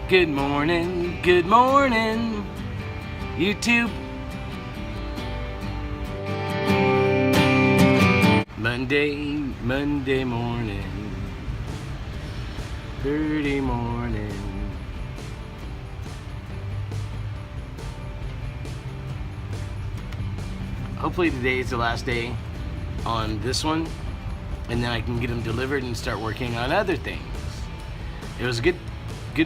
Good morning, YouTube. Monday morning, early morning. Hopefully today is the last day on this one, and then I can get them delivered and start working on other things. It was good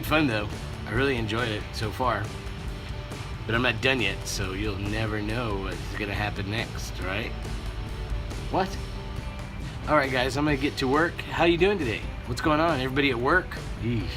fun though. I really enjoyed it so far. But I'm not done yet, so you'll never know what's gonna happen next, right? What? Alright guys, I'm gonna get to work. How you doing today? What's going on? Everybody at work? Eesh.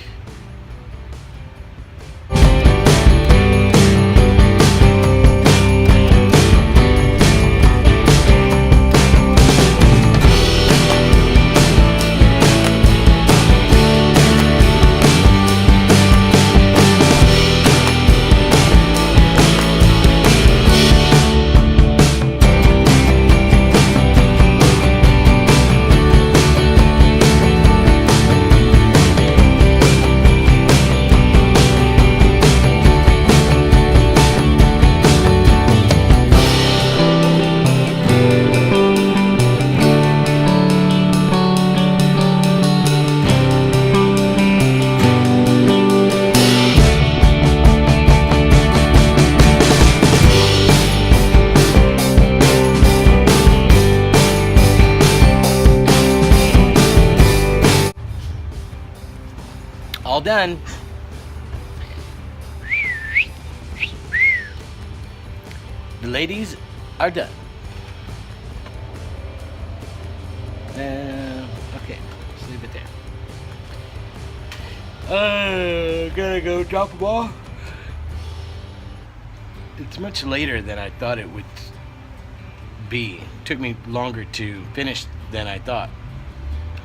All done. The ladies are done. Okay, let's leave it there. Gotta go drop them off. It's much later than I thought it would be. It took me longer to finish than I thought.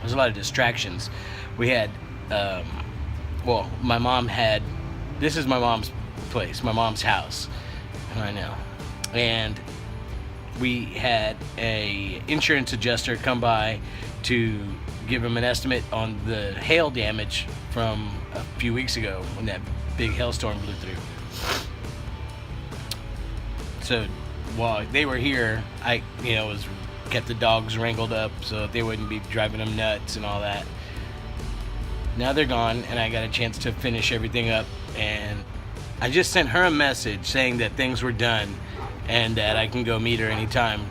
There's a lot of distractions. We had well, my mom had, this is my mom's place, my mom's house, I know, and we had a insurance adjuster come by to give him an estimate on the hail damage from a few weeks ago when that big hailstorm blew through. So while they were here, I was kept the dogs wrangled up so they wouldn't be driving them nuts and all that. Now they're gone, and I got a chance to finish everything up, and I just sent her a message saying that things were done and that I can go meet her anytime,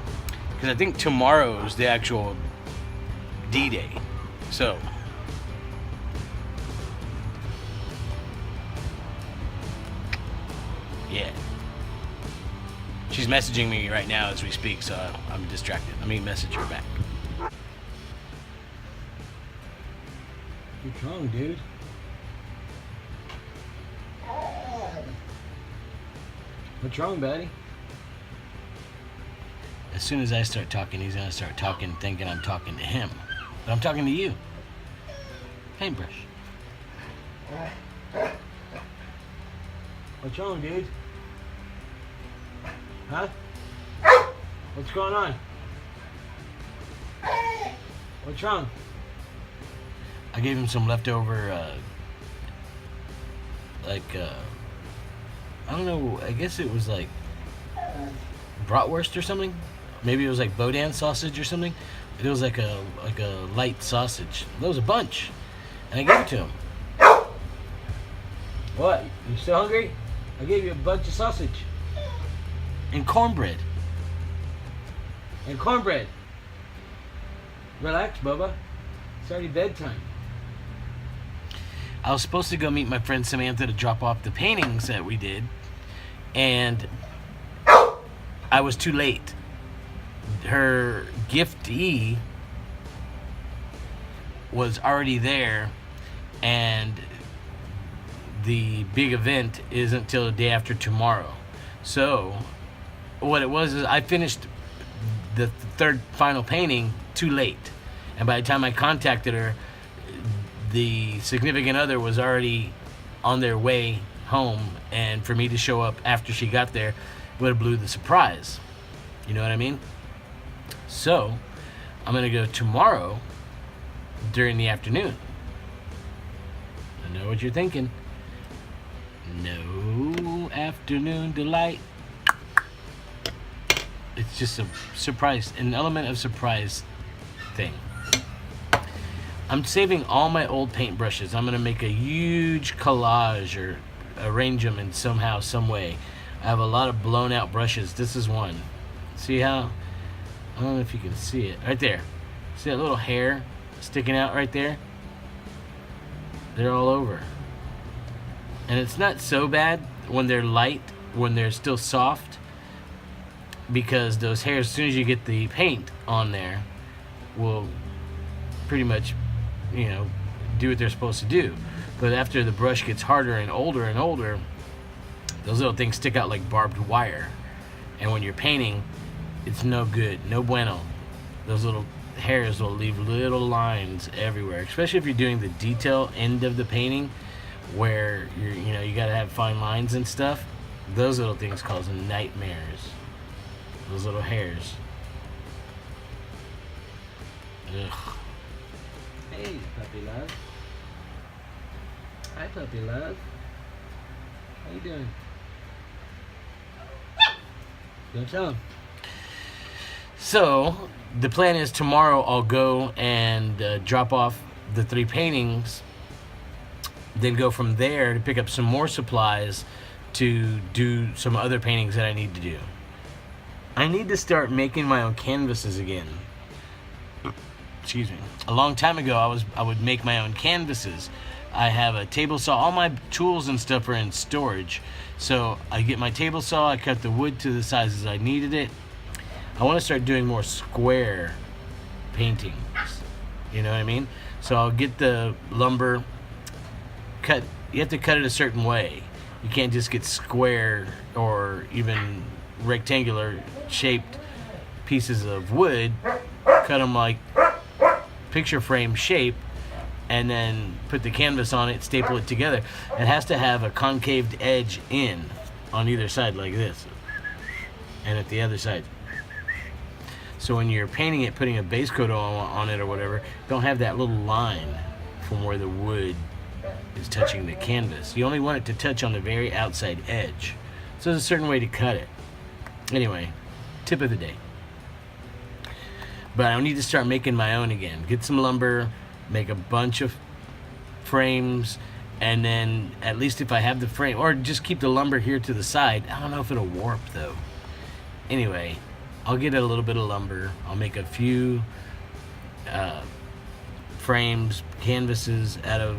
because I think tomorrow's the actual D-Day. So yeah, she's messaging me right now as we speak, so I'm distracted. Let me message her back. What's wrong, dude? What's wrong, buddy? As soon as I start talking, he's gonna start talking thinking I'm talking to him. But I'm talking to you. Paintbrush. What's wrong, dude? Huh? What's going on? What's wrong? I gave him some leftover, I don't know, I guess it was like bratwurst or something. Maybe it was like Bodan sausage or something. It was like a light sausage. There was a bunch, and I gave it to him. What? You still hungry? I gave you a bunch of sausage. And cornbread. And cornbread. Relax, Bubba. It's already bedtime. I was supposed to go meet my friend Samantha to drop off the paintings that we did, and I was too late. Her giftee was already there, and the big event isn't till the day after tomorrow. So what it was is I finished the third final painting too late, and by the time I contacted her, the significant other was already on their way home, and for me to show up after she got there would have blew the surprise. You know what I mean? So I'm gonna go tomorrow during the afternoon. I know what you're thinking. No afternoon delight. It's just a surprise, an element of surprise thing. I'm saving all my old paintbrushes. I'm gonna make a huge collage or arrange them in somehow, some way. I have a lot of blown out brushes. This is one. See how? I don't know if you can see it. Right there. See that little hair sticking out right there? They're all over. And it's not so bad when they're light, when they're still soft, because those hairs, as soon as you get the paint on there, will pretty much, do what they're supposed to do. But after the brush gets harder and older, those little things stick out like barbed wire. And when you're painting, it's no good, no bueno. Those little hairs will leave little lines everywhere, especially if you're doing the detail end of the painting, where you gotta have fine lines and stuff. Those little things cause nightmares. Those little hairs. Ugh. Hey, puppy love. Hi, puppy love. How you doing? Go tell him. So, the plan is tomorrow I'll go and drop off the 3 paintings, then go from there to pick up some more supplies to do some other paintings that I need to do. I need to start making my own canvases again. Excuse me. A long time ago, I would make my own canvases. I have a table saw. All my tools and stuff are in storage. So I get my table saw. I cut the wood to the sizes I needed it. I want to start doing more square paintings. You know what I mean? So I'll get the lumber cut. You have to cut it a certain way. You can't just get square or even rectangular shaped pieces of wood. Cut them like picture frame shape, and then put the canvas on it, staple it together. It has to have a concaved edge in on either side like this, and at the other side. So when you're painting it, putting a base coat on it or whatever, don't have that little line from where the wood is touching the canvas. You only want it to touch on the very outside edge. So there's a certain way to cut it. Anyway, tip of the day. But I need to start making my own again. Get some lumber, make a bunch of frames, and then at least if I have the frame, or just keep the lumber here to the side. I don't know if it'll warp though. Anyway, I'll get a little bit of lumber. I'll make a few frames, canvases out of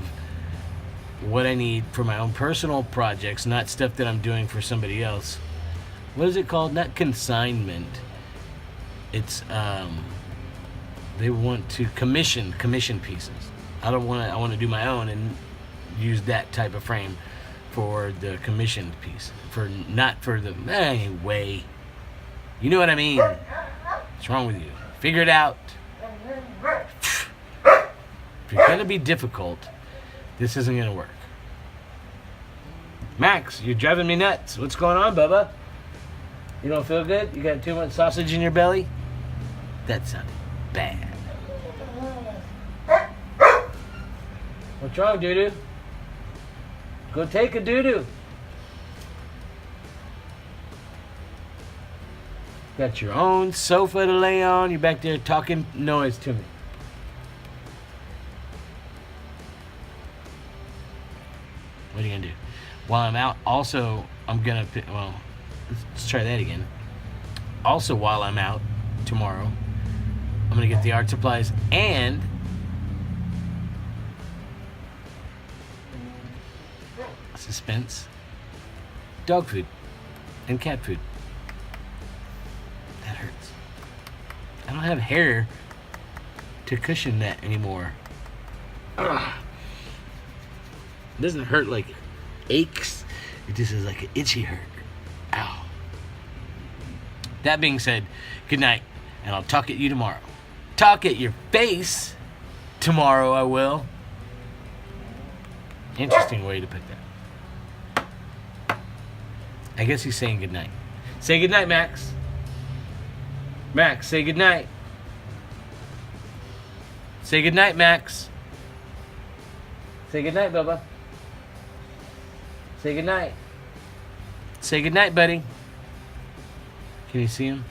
what I need for my own personal projects, not stuff that I'm doing for somebody else. What is it called? Not consignment. It's they want to commission pieces. I want to do my own and use that type of frame for the commissioned piece, not for the anyway. You know what I mean? What's wrong with you? Figure it out. If you're gonna be difficult, this isn't gonna work. Max, you're driving me nuts. What's going on, Bubba? You don't feel good? You got too much sausage in your belly? That sounded bad. What's wrong, doo-doo? Go take a doo-doo. Got your own sofa to lay on. You're back there talking noise to me. What are you gonna do? While I'm out, also, I'm gonna, let's try that again. Also, while I'm out tomorrow, I'm gonna get the art supplies and suspense, dog food, and cat food. That hurts. I don't have hair to cushion that anymore. Ugh. It doesn't hurt like aches. It just is like an itchy hurt. Ow. That being said, good night, and I'll talk at you tomorrow. Talk at your face tomorrow, I will. Interesting way to put that. I guess he's saying good night. Say good night, Max. Max, say good night. Say good night, Max. Say good night, Bubba. Say goodnight. Say goodnight, buddy. Can you see him?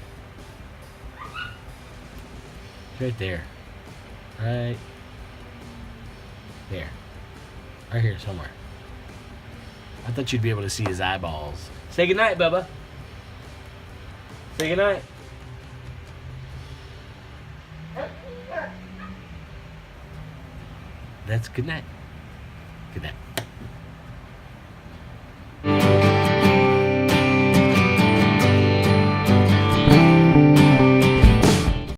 He's right there. Right there. Right here somewhere. I thought you'd be able to see his eyeballs. Say goodnight, Bubba. Say goodnight. That's goodnight. Goodnight.